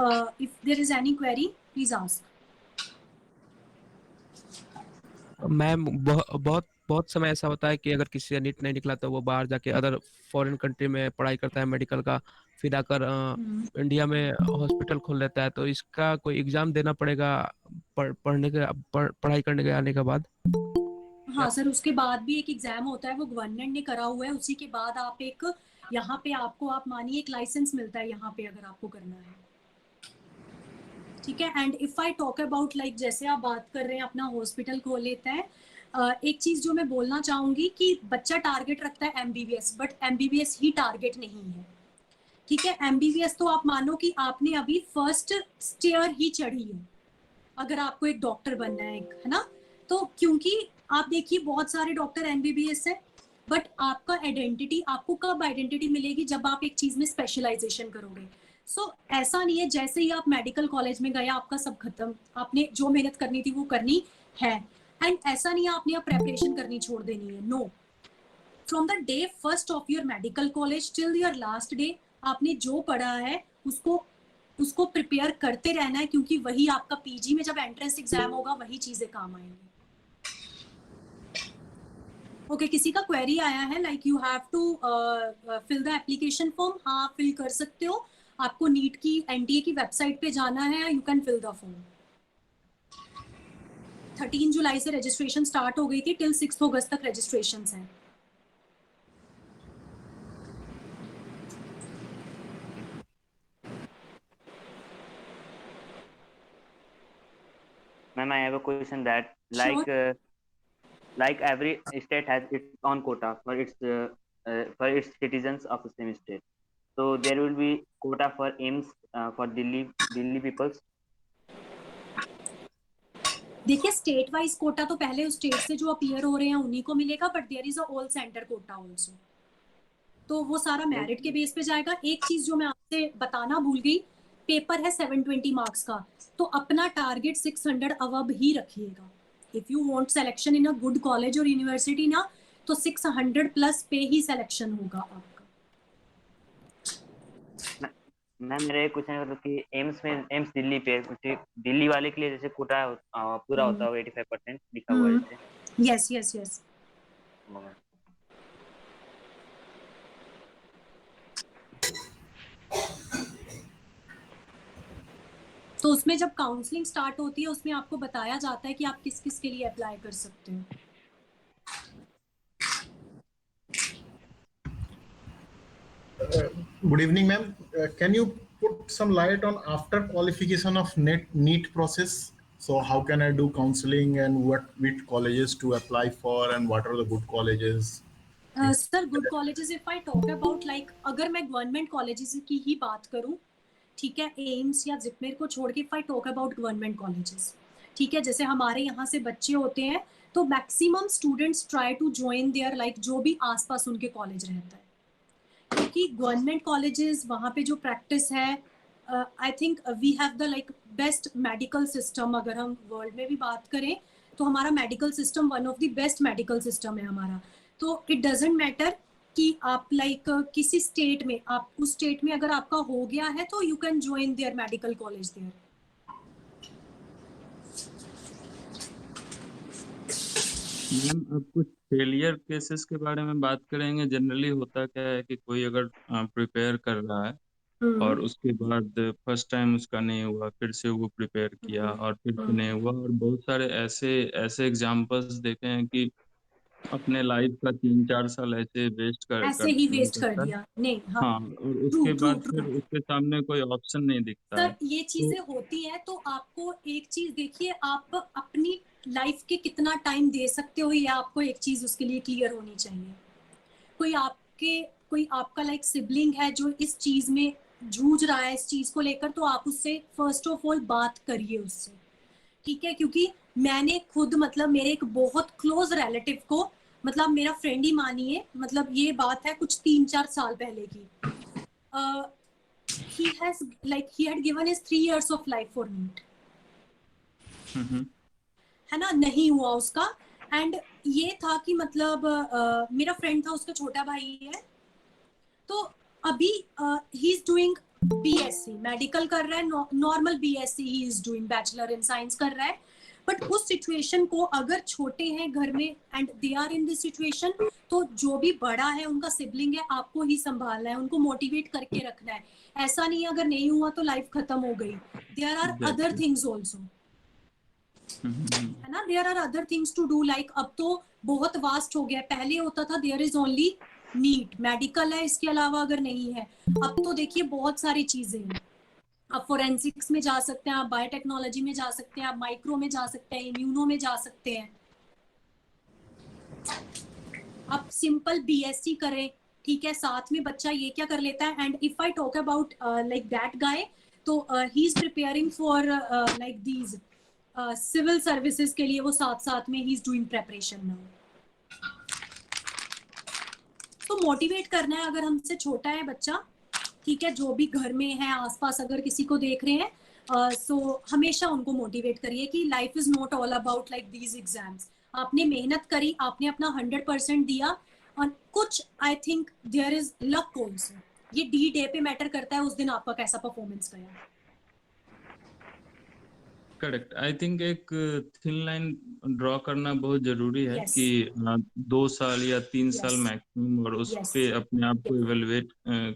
If there is any query, please ask. Ma'am बहुत बहुत समय ऐसा होता है कि अगर किसी से नीट नहीं निकला तो वो बाहर जाके अदर फॉरेन कंट्री में पढ़ाई करता है मेडिकल का, फिर आकर इंडिया में हॉस्पिटल खोल लेता है, तो इसका कोई एग्जाम देना पड़ेगा पढ़ाई करने के आने के बाद? हाँ सर, उसके बाद भी एक एग्जाम होता है, वो गवर्नमेंट ने करा हुआ है। उसी के बाद आप एक यहाँ पे आपको आप मानिए एक लाइसेंस मिलता है यहाँ पे, अगर आपको करना है। ठीक है। And if I talk about like जैसे आप बात कर रहे हैं अपना हॉस्पिटल खोल लेता है, एक चीज जो मैं बोलना चाहूंगी कि बच्चा टारगेट रखता है MBBS, but MBBS he target नहीं है। ठीक है। एमबीबीएस तो आप मानो कि आपने अभी फर्स्ट स्टेयर ही चढ़ी है, अगर आपको एक डॉक्टर बनना है ना। तो क्योंकि आप देखिए बहुत सारे डॉक्टर एमबीबीएस है, बट आपका आइडेंटिटी, आपको कब आइडेंटिटी मिलेगी? जब आप एक चीज में स्पेशलाइजेशन करोगे। सो ऐसा नहीं है जैसे ही आप मेडिकल कॉलेज में गए आपका सब खत्म, आपने जो मेहनत करनी थी वो करनी है। एंड ऐसा नहीं है आपने अब प्रेपरेशन करनी छोड़ देनी है, no. From the day first of your medical college till your last day, आपने जो पढ़ा है उसको प्रिपेयर करते रहना है, क्योंकि वही आपका पीजी में जब एंट्रेंस एग्जाम होगा वही चीजें काम आएंगी। ओके, किसी का क्वेरी आया है like you have to fill the application form? हाँ, फिल कर सकते हो। आपको नीट की एनटीए की वेबसाइट पे जाना है, you can fill the form. 13 जुलाई से रजिस्ट्रेशन स्टार्ट हो गई थी, टिल 6 अगस्त तक रजिस्ट्रेशन हैं। Ma'am, I have a question that Sure. like every state has its own quota for its citizens of the same state. So there will be quota for AIIMS for Delhi peoples. देखिए, state wise Kota तो पहले उस state से जो appear हो रहे हैं उन्हीं को मिलेगा, but there is a all centre quota also. तो वो सारा मेरिट के बेस पे जाएगा। एक चीज जो मैं आपसे बताना भूल गई, पेपर है 720 मार्क्स का, तो अपना टारगेट 600 अबव ही रखिएगा। If you want selection in a good college और यूनिवर्सिटी ना, तो 600 प्लस पे ही सिलेक्शन होगा आपका। मैम मेरा एक क्वेश्चन है मतलब कि एम्स दिल्ली पे दिल्ली वाले के लिए जैसे कोटा पूरा होता है 85% लिखा हुआ है जैसे। Yes yes yes. तो उसमें जब काउंसलिंग स्टार्ट होती है उसमें आपको बताया जाता है कि आप किस किस के लिए अप्लाई कर सकते हो। Good evening, ma'am. Can you put some light on after qualification of NEET process? So how can I do counseling and which colleges to apply for and what are the good colleges? Sir, good colleges if I talk about like अगर मैं government colleges की ही बात करूं, ठीक है, AIIMS या जिपमेर को छोड़ के, if I talk about government colleges, ठीक है, जैसे हमारे यहाँ से बच्चे होते हैं तो maximum students try to join there like जो भी आसपास उनके कॉलेज रहता है, क्योंकि गवर्नमेंट कॉलेजेस वहाँ पे जो प्रैक्टिस है, I think we have the like best medical system. अगर हम वर्ल्ड में भी बात करें तो हमारा medical system one of the best medical system है हमारा। तो इट डजेंट मैटर कि आप लाइक किसी स्टेट में, आप उस स्टेट में अगर आपका हो गया है तो you can join their medical college there. Ma'am अब कुछ फेलियर केसेस के बारे में बात करेंगे। जनरली होता क्या है कि कोई अगर प्रिपेयर कर रहा है और उसके बाद फर्स्ट टाइम उसका नहीं हुआ, फिर से वो प्रिपेयर किया और फिर से नहीं हुआ, और बहुत सारे ऐसे ऐसे एग्जांपल्स देखे हैं कि अपने लाइफ का 3-4 साल ऐसे वेस्ट ऐसे ही वेस्ट कर करता है। दिया। नहीं, हाँ, हाँ, और ट्रू उसके ट्रू बाद ट्रू। फिर उसके सामने कोई ऑप्शन नहीं दिखता है। सर, ये चीजें होती हैं, तो आपको एक चीज देखिए, आप अपनी लाइफ के कितना टाइम दे सकते हो, ये आपको एक चीज उसके लिए क्लियर होनी चाहिए। कोई आपका लाइक सिबलिंग है जो इस चीज में जूझ रहा है इस चीज को लेकर, तो आप उससे फर्स्ट ऑफ ऑल बात करिए उससे, ठीक है। क्योंकि मैंने खुद मतलब मेरे एक बहुत क्लोज रिलेटिव को, मतलब मेरा फ्रेंड ही मानिए, मतलब ये बात है कुछ 3-4 साल पहले की, he had given his 3 years of life for NEET, है ना, नहीं हुआ उसका। एंड ये था कि मतलब मेरा फ्रेंड था, उसका छोटा भाई है, तो अभी ही इज डूइंग बीएससी मेडिकल कर रहा है, normal BSc he is doing, bachelor in science कर रहा है, बट उस सिचुएशन को अगर छोटे हैं घर में and they are in this situation, तो जो भी बड़ा है उनका सिबलिंग है, आपको ही संभालना है, उनको मोटिवेट करके रखना है। ऐसा नहीं अगर नहीं हुआ तो लाइफ खत्म हो गई। There are other things also, है ना, there are other things to do. Like अब तो बहुत वास्ट हो गया, पहले होता था there is only NEET, medical है, इसके अलावा अगर नहीं है। अब तो देखिए बहुत सारी चीजें हैं, आप फोरेंसिक्स में जा सकते हैं, आप बायोटेक्नोलॉजी में जा सकते हैं, आप माइक्रो में जा सकते हैं, इम्यूनो में जा सकते हैं, आप सिंपल बीएससी करें, ठीक है, साथ में बच्चा ये क्या कर लेता है। And if I talk about like that guy, तो he is preparing for like these civil services के लिए, वो साथ साथ में ही इज डूइंग प्रेपरेशन नाउ। तो मोटिवेट करना है, अगर हमसे छोटा है बच्चा, ठीक है, जो भी घर में है आसपास अगर किसी को देख रहे हैं, सो हमेशा उनको मोटिवेट करिए कि life is not all about like these exams. आपने मेहनत करी, आपने अपना 100% दिया, और कुछ I think there is luck also, ये डी डे पे मैटर करता है, उस दिन आपका कैसा परफॉर्मेंस गया। करेक्ट। आई थिंक एक थिन लाइन ड्रॉ करना बहुत जरूरी है Yes. कि 2 साल या 3 साल Yes. मैक्सिमम, और उस Yes. पे अपने आप को इवेलुएट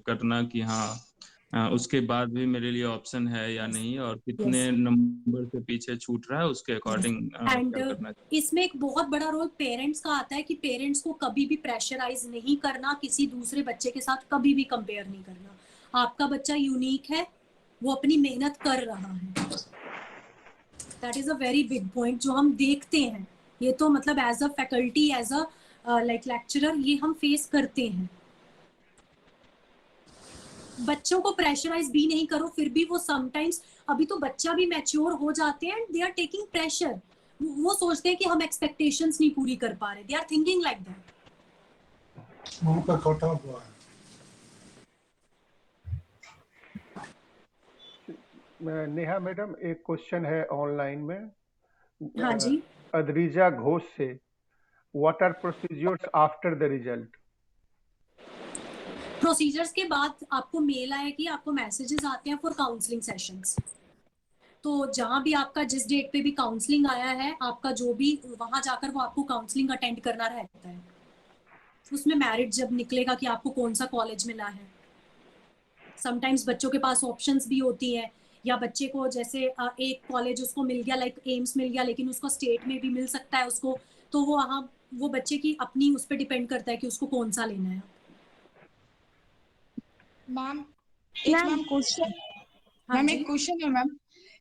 करना कि हाँ उसके बाद भी मेरे लिए ऑप्शन है या Yes. नहीं, और कितने Yes. नंबर से पीछे छूट रहा है उसके अकॉर्डिंग एंड क्या करना चाहिए। इसमें एक बहुत बड़ा रोल पेरेंट्स का आता है कि पेरेंट्स को कभी भी प्रेशराइज नहीं करना, किसी दूसरे बच्चे के साथ कभी भी कंपेयर नहीं करना। आपका बच्चा यूनिक है, वो अपनी मेहनत कर रहा है, that is a very big point जो हम देखते हैं। ये तो मतलब as a faculty, as a like lecturer, ये हम फेस करते हैं। बच्चों को प्रेशराइज भी नहीं करो, फिर भी वो समटाइम्स, अभी तो बच्चा भी मैच्योर हो जाते हैं and they are taking pressure. वो सोचते हैं कि हम एक्सपेक्टेशंस नहीं पूरी कर पा रहे, they are thinking like that. वहाँ पर कटा हुआ है। नेहा मैडम, एक क्वेश्चन है ऑनलाइन में, हाँ जी, अद्रिजा घोष से, what are procedures after the result? Procedures के बाद आपको मेल आएगी, आपको मैसेजेस आते हैं फॉर काउंसलिंग सेशंस। तो जहाँ भी आपका जिस डेट पे भी काउंसलिंग आया है, आपका जो भी वहां जाकर वो आपको काउंसलिंग अटेंड करना रहता है। उसमें मेरिट जब निकलेगा कि आपको कौन सा कॉलेज मिला है। समटाइम्स बच्चों के पास ऑप्शंस भी होती है, या बच्चे को जैसे एक कॉलेज उसको मिल गया, लाइक एम्स मिल गया, लेकिन उसको स्टेट में भी मिल सकता है उसको, तो वो वहाँ वो बच्चे की अपनी उस पर डिपेंड करता है कि उसको कौन सा लेना है। मैम एक क्वेश्चन, हाँ मैम जी, एक क्वेश्चन है मैम,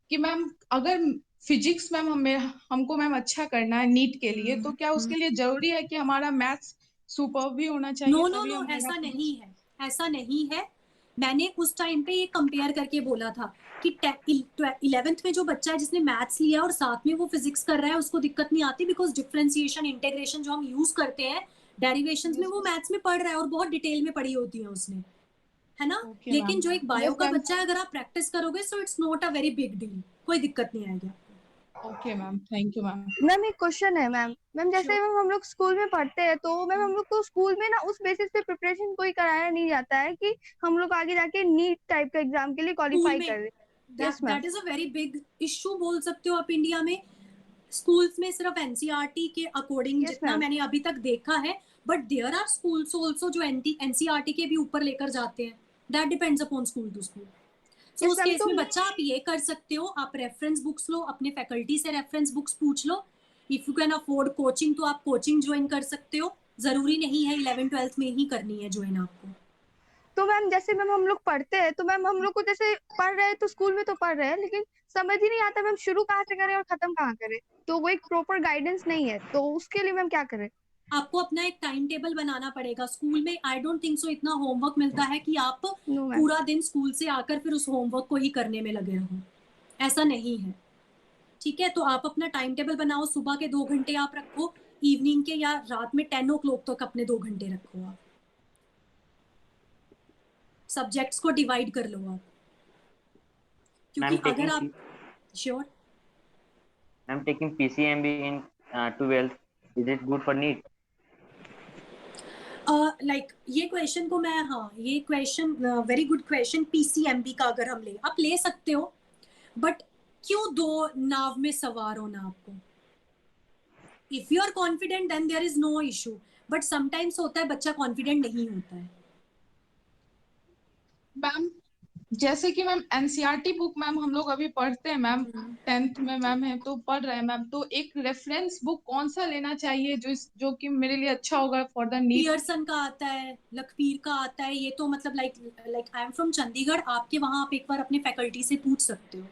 कि मैम अगर फिजिक्स मैम हमको मैम अच्छा करना है नीट के लिए, तो क्या उसके लिए जरूरी है कि हमारा मैथ्स सुपर भी होना चाहिए? नो नो तभी नो, हम ऐसा पूरा नहीं है, ऐसा नहीं है। मैंने उस टाइम पे ये कंपेयर करके बोला था कि 11th में जो बच्चा है जिसने मैथ्स लिया और साथ में वो फिजिक्स कर रहा है, उसको दिक्कत नहीं आती, बिकॉज डिफरेंशिएशन, इंटीग्रेशन जो हम यूज करते हैं डेरिवेशंस में, वो मैथ्स में पढ़ रहा है और बहुत डिटेल में पढ़ी होती है उसने, है ना। ओके लेकिन मैम। जो एक बायो यस का मैम। बच्चा है, अगर आप प्रैक्टिस करोगे, so it's not a very big deal, कोई दिक्कत नहीं आएगी आपको। Okay ma'am, thank you ma'am. Ma'am एक क्वेश्चन है मैम जैसे मैम हम लोग स्कूल में पढ़ते हैं, तो मैम हम लोग को स्कूल में ना उस बेसिस पे प्रिपरेशन कोई कराया नहीं जाता है कि हम लोग आगे जाके नीट टाइप का एग्जाम के लिए क्वालिफाई कर रहे हैं। Yes ma'am. That is a very big issue बोल सकते हो आप इंडिया में। स्कूल्स में सिर्फ एनसीईआरटी के अकॉर्डिंग Yes, जितना ma'am. मैंने अभी तक देखा है, but there are schools also जो एनसीईआरटी के भी ऊपर लेकर जाते हैं। That depends upon school to school. So Yes, उस ma'am, केस तो में बच्चा आप ये कर सकते हो, आप रेफरेंस बुक्स लो, अपने फैकल्टी से रेफरेंस बुक्स पूछ लो। If you can afford coaching, तो आप कोचिंग ज्वाइन कर सकते हो। जरूरी नहीं है 11th-12th में ही करनी है ज्वाइन आपको। तो मैम जैसे मैम हम लोग पढ़ते हैं, तो मैम हम लोग को जैसे पढ़ रहे हैं तो स्कूल में तो पढ़ रहे हैं, लेकिन समझ ही नहीं आता मैम शुरू कहाँ से करें और खत्म कहाँ करें, तो वो एक प्रॉपर गाइडेंस नहीं है, तो उसके लिए मैम क्या करें? आपको अपना एक टाइम टेबल बनाना पड़ेगा। स्कूल में आई डोंट थिंक सो इतना होमवर्क मिलता है कि आप नो मैम। पूरा दिन स्कूल से आकर फिर उस होमवर्क को ही करने में लगे रहो, ऐसा नहीं है, ठीक है। तो आप अपना टाइम टेबल बनाओ, सुबह के 2 घंटे आप रखो, इवनिंग के या रात में 10 o'clock तक अपने 2 घंटे रखो। आप सब्जेक्ट्स को डिवाइड कर लो आप, क्योंकि I'm अगर taking आप sure I'm taking PCMB in 12th. Is it good for NEET? ये क्वेश्चन को मैं ये question very good question, PCMB का अगर हम ले, आप ले सकते हो, बट क्यों दो नाव में सवार होना आपको? If you are confident then there is no issue, but sometimes होता है बच्चा कॉन्फिडेंट नहीं होता है। मैम जैसे कि मैम एनसीईआरटी बुक मैम हम लोग अभी पढ़ते हैं मैम, 10th में मैम है तो पढ़ रहे हैं मैम, तो एक रेफरेंस बुक कौन सा लेना चाहिए जो कि मेरे लिए अच्छा होगा फॉर द नीट? पियर्सन का आता है, लखपीर का आता है, ये तो मतलब like I am from Chandigarh, आपके वहां आप एक बार अपने फैकल्टी से पूछ सकते हो।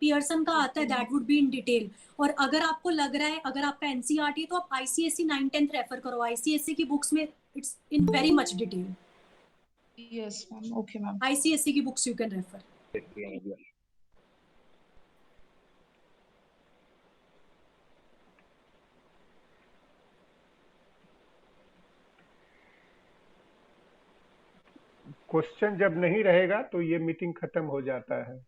पियर्सन का आता है, that would be in detail. और अगर आपको लग रहा है अगर आपका एनसीईआरटी है तो आप आईसीएसई 9-10 रेफर करो, आईसीएसई की बुक्स में it's in very much detail. Yes ma'am, okay ma'am. ICSE की books you can refer. Question जब नहीं रहेगा तो ये मीटिंग खत्म हो जाता है।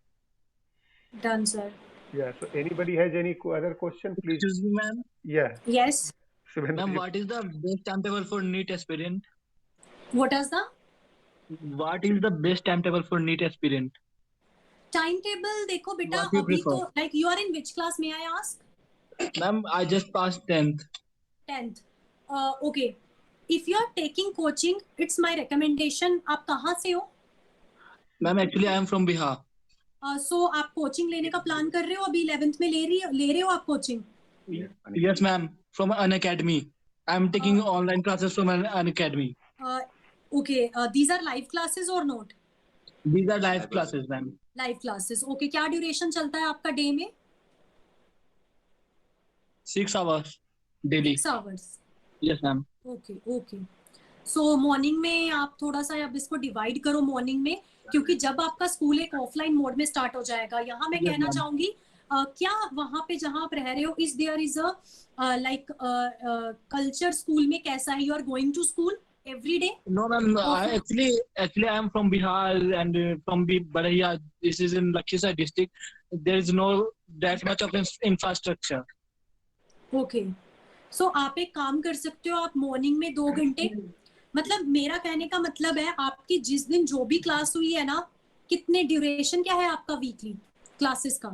Done sir. Yeah, so anybody has any other question, please? Excuse me, ma'am. Yeah. Yes. Ma'am, what is the best timetable for NEET aspirant? What is the What is the best timetable for NEET aspirant? timetable? देखो बेटा, What you अभी तो prefer? like you are in which class, may I ask? Ma'am, I just passed 10th. 10th. Okay. If you are taking coaching, it's my recommendation. आप कहाँ से हो? Ma'am, actually I am from Bihar. So आप coaching लेने का plan कर रहे हो? अभी 11th में ले रहे हो आप coaching? Yes, ma'am. From an academy. I am taking online classes from an academy. Okay. These are live classes or not? These are live classes, ma'am. Live classes. Okay. क्या ड्यूरेशन चलता है आपका day में? 6 hours daily. 6 hours. Yes, ma'am. Okay. सो morning में आप थोड़ा सा अब इसको डिवाइड करो मॉर्निंग में, क्योंकि जब आपका स्कूल एक ऑफलाइन मोड में स्टार्ट हो जाएगा, यहाँ मैं कहना चाहूंगी क्या वहाँ पे जहाँ आप रह रहे हो is there is a like culture school में कैसा है? You are going to school every day? No, ma'am. Actually, I am from Bihar and from Baraya. This is in Lakshya district. There is no that much of infrastructure. Okay. So आप एक काम कर सकते हो, आप morning में 2 घंटे, मतलब मेरा कहने का मतलब है आपकी जिस दिन जो भी क्लास हुई है ना, कितने ड्यूरेशन क्या है आपका वीकली क्लासेस का?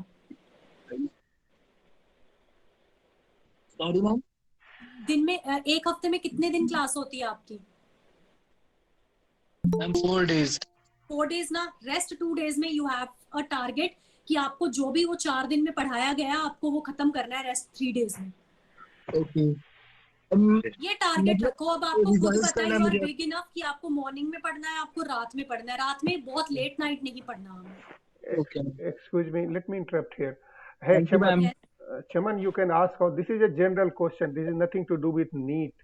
Sorry, ma'am. दिन में एक हफ्ते में कितने दिन क्लास होती है आपकी? Ma'am, 4 days. 4 days ना, रेस्ट 2 days में यू हैव अ टारगेट कि आपको जो भी वो 4 दिन में पढ़ाया गया आपको वो खत्म करना है रेस्ट 3 days में। Okay. ये टारगेट रखो। अब आपको खुद revise पता है करना यू आर मुझे। बिग इनफ कि आपको मॉर्निंग में पढ़ना है, आपको रात में पढ़ना है। रात में बहुत लेट नाइट नहीं पढ़ना हमें। Okay. Excuse me, let me interrupt here. Hey, Thank you, Chaman, ma'am. Chaman, you can ask how. This is a general question. This is nothing to do with NEET.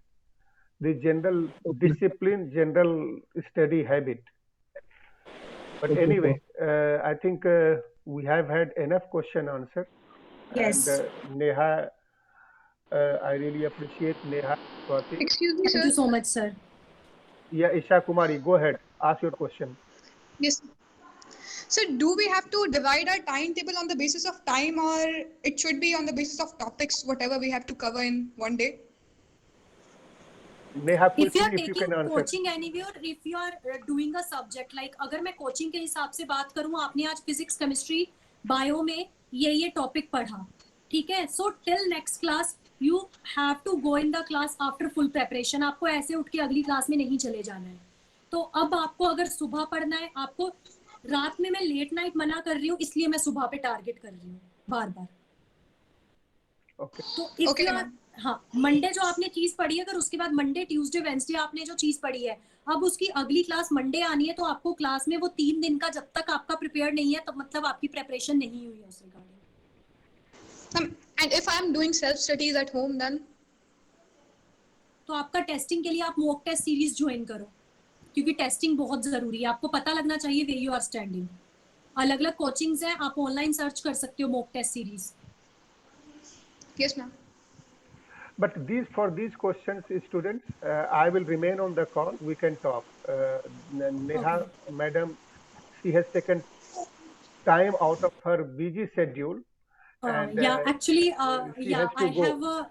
The general discipline, general study habit. But Okay, anyway, I think we have had enough question answer. Yes. And Neha, I really appreciate Neha. Swati. Excuse me, Thank sir. you so much, sir. Yeah, Isha Kumari, go ahead. Ask your question. Yes. So do we have to divide our timetable on the basis of time, or it should be on the basis of topics, whatever we have to cover in one day? Neha, If you quickly, are if you taking can answer. coaching anywhere, if you are doing a subject like, अगर मैं coaching के हिसाब से बात करूँ, आपने आज physics, chemistry, bio में ये टॉपिक पढ़ा, ठीक है? So till next class you have to go in the class after full preparation. आपको ऐसे उठ के अगली क्लास में नहीं चले जाना है। तो अब आपको अगर सुबह पढ़ना है, आपको रात में, मैं लेट नाइट मना कर रही हूँ इसलिए मैं सुबह पे टारगेट कर रही हूँ बार बार। Okay. तो if Okay, you are, ma'am. हाँ, मंडे जो आपने चीज पढ़ी है, अगर उसके बाद मंडे, ट्यूसडे, वेंसडे आपने जो चीज पढ़ी है, अब उसकी अगली क्लास मंडे आनी है, तो आपको क्लास में वो 3 दिन का जब तक आपका प्रिपेयर नहीं है तब मतलब आपकी प्रिपरेशन नहीं हुई है उस regarding. And if I'm doing self studies at home, then तो आपका टेस्टिंग के लिए आप मॉक टेस्ट सीरीज ज्वाइन करो, क्योंकि टेस्टिंग बहुत जरूरी है। आपको पता लगना चाहिए वे यू आर स्टैंडिंग। अलग अलग कोचिंग्स हैं, आप ऑनलाइन सर्च कर सकते हो mock test series. yes, ma'am. But for these questions, students, I will remain on the call. We can talk. Neha, madam, she has taken time out of her busy schedule. And yeah, actually, she yeah, has to I go. have a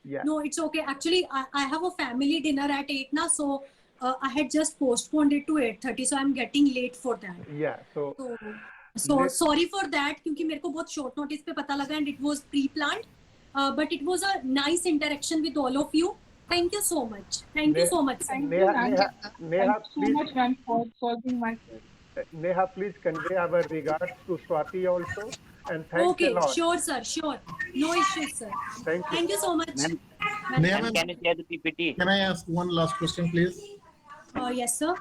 Yeah. No, it's okay. Actually, I have a family dinner at 8 now, so I had just postponed it to 8:30, so I'm getting late for that. Yeah. So sorry for that, क्योंकि मेरे को बहुत short notice पे पता लगा and it was pre-planned, but it was a nice interaction with all of you. Thank you so much. Thank you so much, sir. Thank you, ma'am. Neha, Thank you so much, ma'am, for solving my question. Neha, please convey our regards to Swati also, and thanks Okay, a lot. sure, sir. Sure. No issues, sir. Thank you. Thank you so much. Ma'am, Neha, ma'am, can you share the PPT? can I ask one last question, please? Yes, sir.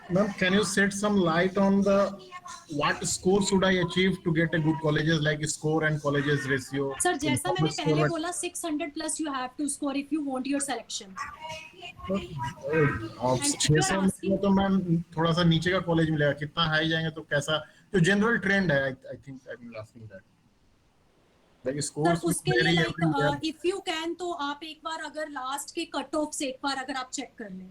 Ma'am, can you shed some light on the what score should I achieve to get a good colleges, like score and colleges ratio? Sir, जैसा मैंने पहले Score- बोला 600 plus you have to score if you want your selection. और 600 में तो ma'am थोड़ा सा नीचे का कॉलेज मिलेगा, कितना हाई जाएंगे तो कैसा, जो जनरल ट्रेंड है, I think I am asking that, like sir scores उसके लिए लाइक इफ यू कैन तो आप एक बार अगर लास्ट के कट ऑफ्स एक बार अगर आप चेक कर लें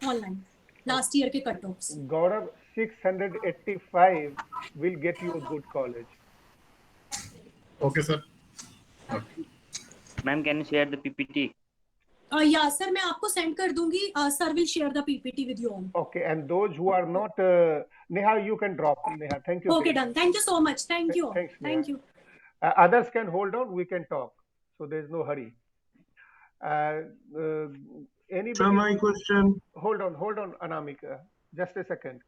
ऑनलाइन, लास्ट ईयर के cut offs. Gaurav, 685 will get you a good college. Okay sir. Ma'am, can you share the PPT? या सर मैं आपको सेंड कर दूंगी. Sir will share the PPT with you all. Okay, and those who are not, Neha, you can drop. Neha, thank you. Okay, done. Thank you so much. Thank you. Thanks, Neha. Thank you. Others can hold on. We can talk. So there's no hurry. Anybody? So my question. Hold on, Anamika. Just a second.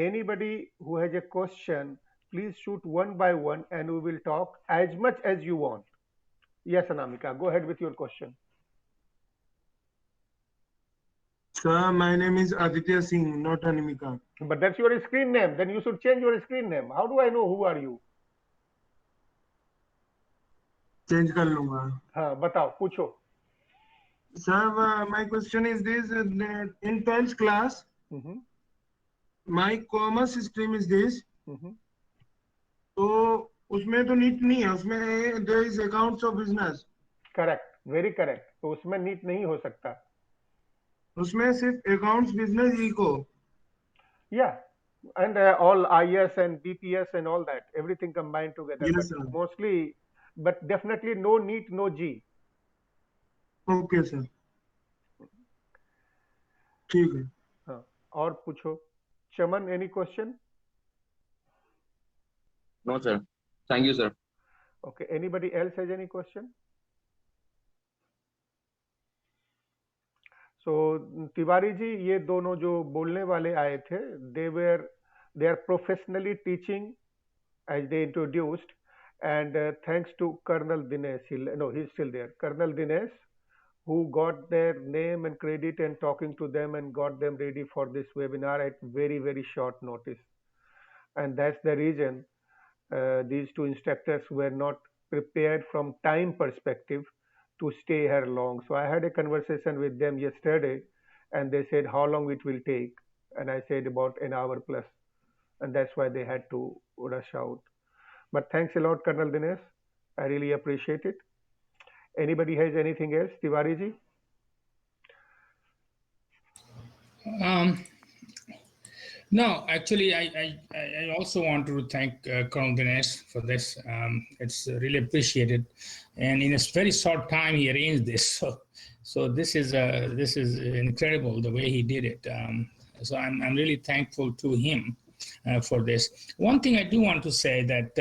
Anybody who has a question, please shoot one by one, and we will talk as much as you want. Yes, Anamika, go ahead with your question. Sir, my name is Aditya Singh, not Anamika. But that's your screen name. Then you should change your screen name. How do I know who are you? Change कर लूँगा. हाँ, बताओ, पूछो. Sir, my question is this: in 12th class, my commerce stream is this. तो उसमें तो NEET नहीं है, उसमें there is accounts of business. Correct, very correct. तो उसमें नीट नहीं हो सकता. उसमें सिर्फ accounts business eco. Yeah, and all IS and BPS and all that, everything combined together. Yes, but sir. mostly, but definitely no NEET, no G. Okay, sir. ठीक है. हाँ, और पूछो. Chaman, any question? No, sir. Thank you, sir. Okay, anybody else has any question? So Tiwari ji, ये दोनों जो बोलने वाले आए थे, they are professionally teaching, as they introduced, and thanks to Colonel Dinesh, he's still there, Colonel Dinesh, who got their name and credit and talking to them and got them ready for this webinar at very, very short notice. And that's the reason these two instructors were not prepared from time perspective to stay here long. So I had a conversation with them yesterday, and they said how long it will take, and I said about an hour plus, and that's why they had to rush out. But thanks a lot, Colonel Dinesh. I really appreciate it. Anybody has anything else? Tiwari ji? No, actually, I also want to thank Colonel Dinesh for this. It's really appreciated, and in a very short time he arranged this. So this is incredible the way he did it. So I'm really thankful to him for this. One thing I do want to say that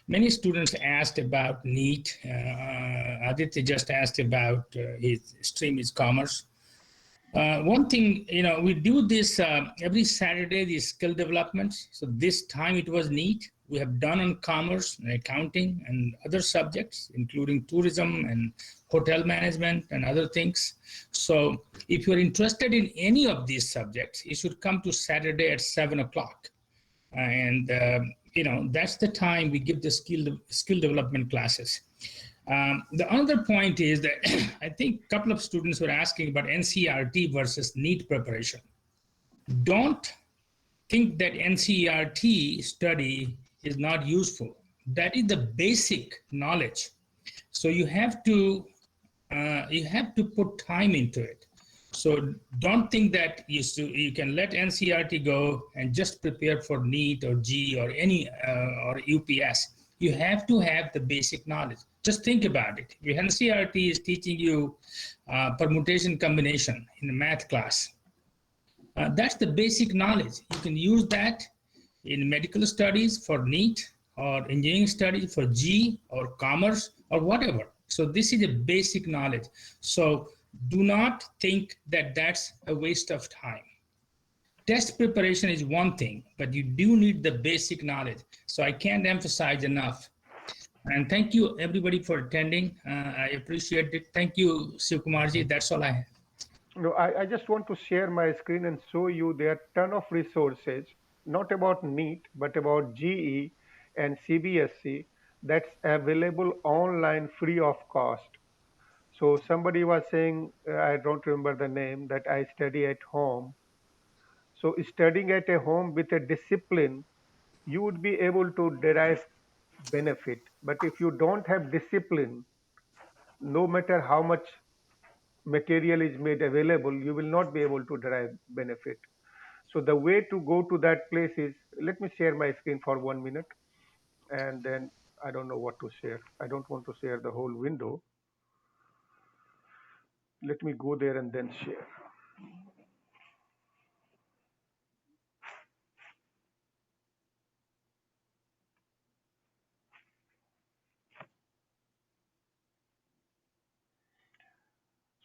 many students asked about NEET. Aditya just asked about his stream is commerce. One thing, we do this every Saturday, these skill developments. So this time it was NEET. We have done on commerce and accounting and other subjects, including tourism and hotel management and other things. So if you're interested in any of these subjects, you should come to Saturday at 7 o'clock. And, that's the time we give the skill development classes. The other point is that I think a couple of students were asking about NCERT versus NEET preparation. Don't think that NCERT study is not useful. That is the basic knowledge. So you have to put time into it. So don't think that you can let NCERT go and just prepare for NEET or G or any or UPS. You have to have the basic knowledge. Just think about it. If NCERT is teaching you permutation combination in a math class, that's the basic knowledge. You can use that in medical studies for NEET, or engineering studies for G, or commerce, or whatever. So this is a basic knowledge. So do not think that that's a waste of time. Test preparation is one thing, but you do need the basic knowledge. So I can't emphasize enough. And thank you everybody for attending. I appreciate it. Thank you, Shivkumarji. That's all I have. No, I just want to share my screen and show you there are ton of resources, not about NEET, but about GE and CBSE that's available online free of cost. So somebody was saying, I don't remember the name, that I study at home. So studying at a home with a discipline, you would be able to derive benefit. But if you don't have discipline, no matter how much material is made available, you will not be able to derive benefit. So the way to go to that place is, let me share my screen for 1 minute, and then I don't know what to share. I don't want to share the whole window. Let me go there and then share.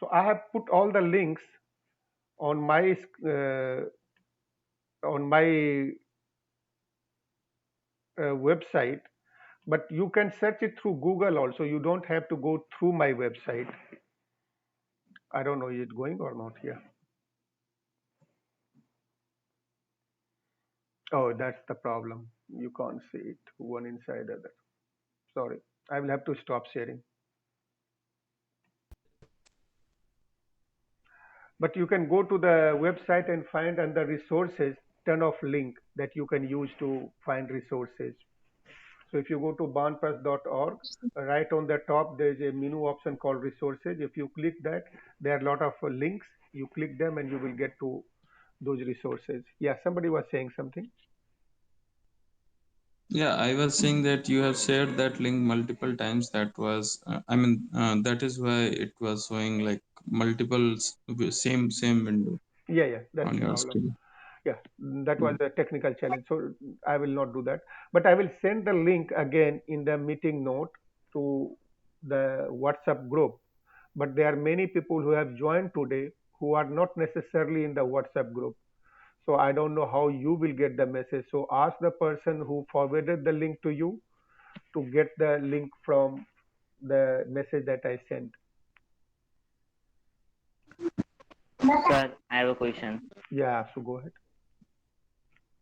So I have put all the links on my website, but you can search it through Google also. You don't have to go through my website. I don't know, is it going or not here? Oh, that's the problem. You can't see it one inside other. Sorry, I will have to stop sharing. But you can go to the website and find under resources ton of link that you can use to find resources. So if you go to barnpress.org, right on the top there is a menu option called resources. If you click that, there are a lot of links. You click them and you will get to those resources. Yeah, somebody was saying something. Yeah, I was saying that you have shared that link multiple times. That was, that is why it was showing like multiple same window. Yeah, that's on the your problem. screen. Yeah, that was a technical challenge. So I will not do that. But I will send the link again in the meeting note to the WhatsApp group. But there are many people who have joined today who are not necessarily in the WhatsApp group. So I don't know how you will get the message. So ask the person who forwarded the link to you to get the link from the message that I sent. Sir, I have a question. Yeah, so go ahead.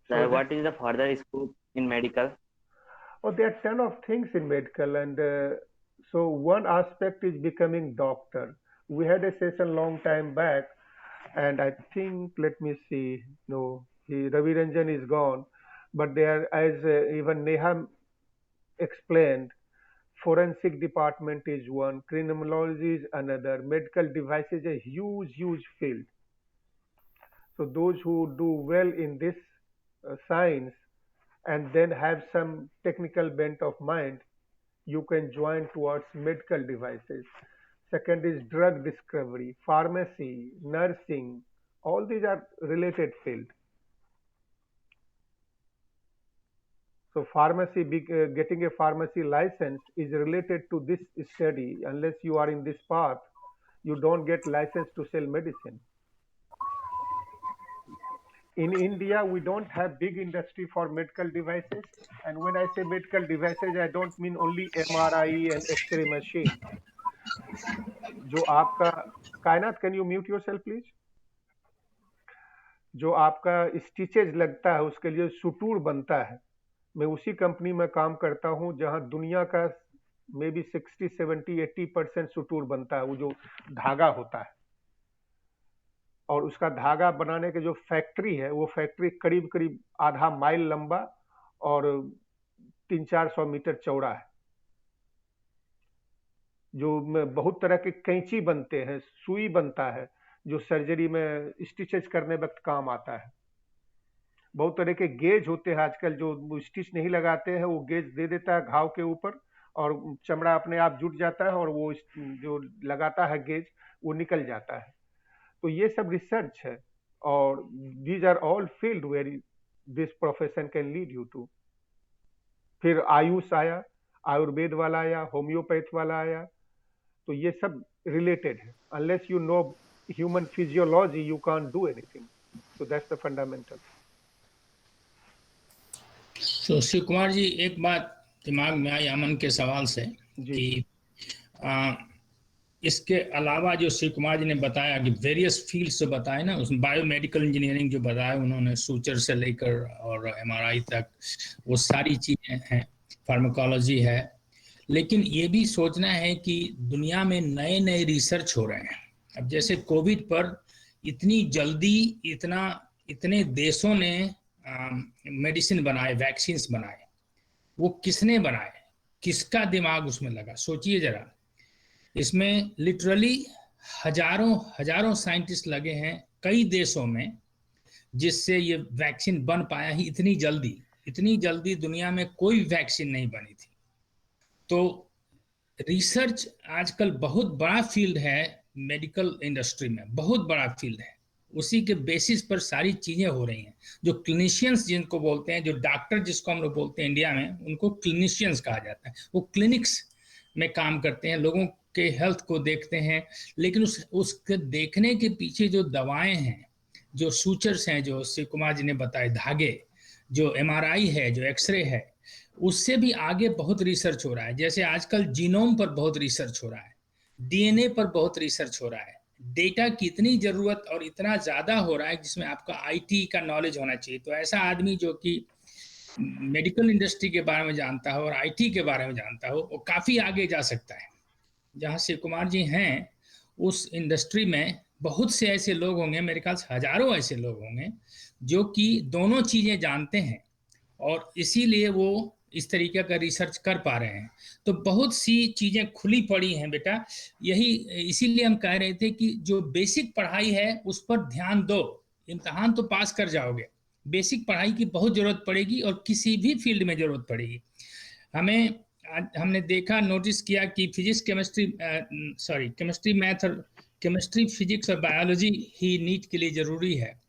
Sir, what is the further scope in medical? Oh, there are ton of things in medical, and so one aspect is becoming doctor. We had a session long time back, and I think, let me see, no, Ravi Ranjan is gone, but there, as even Neha explained, forensic department is one, criminology is another, medical devices a huge field. So those who do well in this science and then have some technical bent of mind, you can join towards medical devices. Second is drug discovery, pharmacy, nursing. All these are related fields. So pharmacy, getting a pharmacy license is related to this study. Unless you are in this path, you don't get license to sell medicine. In India, we don't have big industry for medical devices. And when I say medical devices, I don't mean only MRI and X-ray machine. जो आपका कायनात, can you mute yourself please? जो आपका stitches लगता है उसके लिए सुटूर बनता है. मैं उसी कंपनी में काम करता हूं जहां दुनिया का मे बी 60, 70, 80% सुटूर बनता है. वो जो धागा होता है और उसका धागा बनाने के जो फैक्ट्री है वो फैक्ट्री करीब करीब आधा माइल लंबा और 300-400 मीटर चौड़ा है. जो बहुत तरह के कैंची बनते हैं, सुई बनता है जो सर्जरी में स्टिचेज करने वक्त काम आता है. बहुत तरह के गेज होते हैं आजकल, जो स्टिच नहीं लगाते हैं वो गेज दे देता है घाव के ऊपर और चमड़ा अपने आप जुट जाता है और वो जो लगाता है गेज वो निकल जाता है। तो ये सब रिसर्च है और these are all field where this profession can lead you to. फिर आयुष आया, आयुर्वेद वाला आया, होम्योपैथ वाला आया, तो ये सब रिलेटेड है। Unless you know human physiology you can't do anything, so that's the fundamental. तो शिव कुमार जी, एक बात दिमाग में आई अमन के सवाल से कि इसके अलावा जो शिव कुमार जी ने बताया कि वेरियस फील्ड्स जो बताए ना, उसमें बायोमेडिकल इंजीनियरिंग जो बताया उन्होंने, सूचर से लेकर और एमआरआई तक, वो सारी चीज़ें हैं, फार्माकोलॉजी है। लेकिन ये भी सोचना है कि दुनिया में नए नए रिसर्च हो रहे हैं। अब जैसे कोविड पर इतनी जल्दी इतने देशों ने मेडिसिन बनाए, वैक्सीन्स बनाए, वो किसने बनाए, किसका दिमाग उसमें लगा? सोचिए जरा, इसमें लिटरली हजारों साइंटिस्ट लगे हैं कई देशों में, जिससे ये वैक्सीन बन पाया ही इतनी जल्दी दुनिया में कोई वैक्सीन नहीं बनी थी। तो रिसर्च आजकल बहुत बड़ा फील्ड है, मेडिकल इंडस्ट्री में बहुत बड़ा फील्ड है। उसी के बेसिस पर सारी चीजें हो रही हैं। जो क्लिनिशियंस जिनको बोलते हैं, जो डॉक्टर जिसको हम लोग बोलते हैं इंडिया में, उनको क्लिनिशियंस कहा जाता है। वो क्लिनिक्स में काम करते हैं, लोगों के हेल्थ को देखते हैं, लेकिन उसके देखने के पीछे जो दवाएं हैं, जो सूचर्स हैं, जो शिव कुमार जी ने बताए, धागे, जो एमआरआई है, जो एक्सरे है, उससे भी आगे बहुत रिसर्च हो रहा है। जैसे आजकल जीनोम पर बहुत रिसर्च हो रहा है, डीएनए पर बहुत रिसर्च हो रहा है। डेटा की इतनी जरूरत और इतना ज्यादा हो रहा है जिसमें आपका आईटी का नॉलेज होना चाहिए। तो ऐसा आदमी जो कि मेडिकल इंडस्ट्री के बारे में जानता हो और आईटी के बारे में जानता हो, वो काफी आगे जा सकता है। जहाँ शिव कुमार जी हैं, उस इंडस्ट्री में बहुत से ऐसे लोग होंगे, मेरे ख्याल से हजारों ऐसे लोग होंगे जो कि दोनों चीजें जानते हैं और इसीलिए वो इस तरीके का रिसर्च कर पा रहे हैं। तो बहुत सी चीजें खुली पड़ी हैं बेटा, इसीलिए हम कह रहे थे कि जो बेसिक पढ़ाई है उस पर ध्यान दो। इम्तिहान तो पास कर जाओगे, बेसिक पढ़ाई की बहुत जरूरत पड़ेगी और किसी भी फील्ड में जरूरत पड़ेगी। हमने देखा, नोटिस किया कि केमिस्ट्री, फिजिक्स और बायोलॉजी ही नीट के लिए जरूरी है।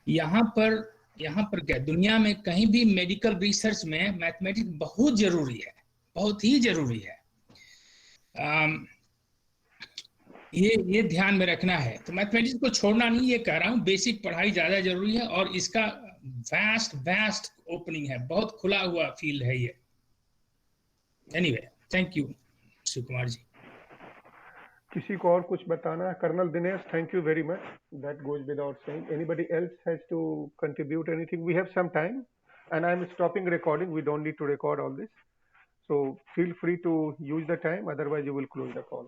यहाँ पर क्या, दुनिया में कहीं भी मेडिकल रिसर्च में मैथमेटिक्स बहुत जरूरी है, बहुत ही जरूरी है। ये ध्यान में रखना है। तो मैथमेटिक्स को छोड़ना नहीं, ये कह रहा हूँ, बेसिक पढ़ाई ज्यादा जरूरी है और इसका वास्ट ओपनिंग है, बहुत खुला हुआ फील्ड है ये। Anyway, thank you Shiv Kumar ji. किसी को और कुछ बताना है? Colonel Dinesh, thank you very much, that goes without saying. Anybody else has to contribute anything? We have some time and I am stopping recording. We don't need to record all this, so feel free to use the time, otherwise you will close the call.